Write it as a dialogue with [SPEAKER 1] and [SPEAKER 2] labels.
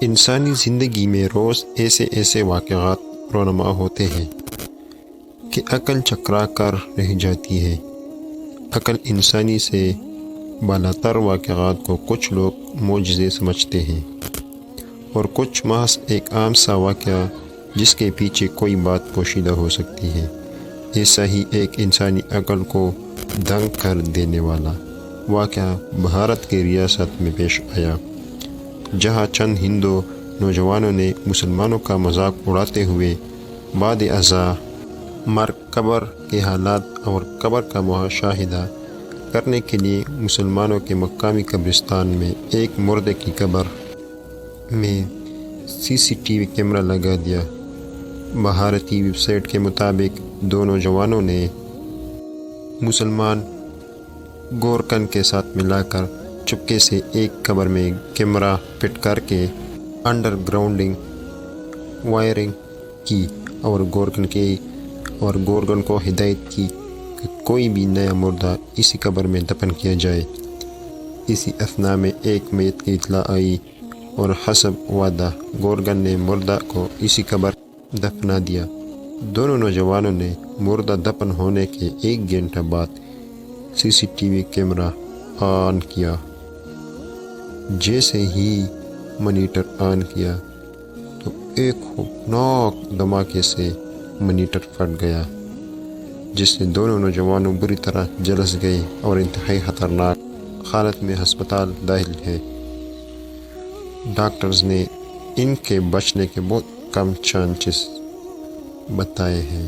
[SPEAKER 1] انسانی زندگی میں روز ایسے واقعات رونما ہوتے ہیں کہ عقل چکرا کر رہ جاتی ہے۔ عقل انسانی سے بالاتر واقعات کو کچھ لوگ معجزے سمجھتے ہیں اور کچھ محض ایک عام سا واقعہ جس کے پیچھے کوئی بات پوشیدہ ہو سکتی ہے۔ ایسا ہی ایک انسانی عقل کو دنگ کر دینے والا واقعہ بھارت کی ریاست میں پیش آیا، جہاں چند ہندو نوجوانوں نے مسلمانوں کا مذاق اڑاتے ہوئے بعد ازاں قبر کے حالات اور قبر کا مشاہدہ کرنے کے لیے مسلمانوں کے مقامی قبرستان میں ایک مردے کی قبر میں CCTV کیمرہ لگا دیا۔ بھارتی ویب سائٹ کے مطابق دو نوجوانوں نے مسلمان گورکن کے ساتھ ملا کر چپکے سے ایک قبر میں کیمرہ فٹ کر کے انڈر گراؤنڈنگ وائرنگ کی اور گورکن کو ہدایت کی کہ کوئی بھی نیا مردہ اسی قبر میں دفن کیا جائے۔ اسی اثناء میں ایک میت کی اطلاع آئی اور حسب وعدہ گورکن نے مردہ کو اسی قبر دفنا دیا۔ دونوں نوجوانوں نے مردہ دفن ہونے کے 1 گھنٹہ بعد CCTV کیمرہ آن کیا۔ جیسے ہی مانیٹر آن کیا تو ایک خوفناک دھماکے سے مانیٹر پھٹ گیا، جس سے دونوں نوجوانوں بری طرح جھلس گئے اور انتہائی خطرناک حالت میں ہسپتال داخل ہے۔ ڈاکٹرز نے ان کے بچنے کے بہت کم چانسز بتائے ہیں۔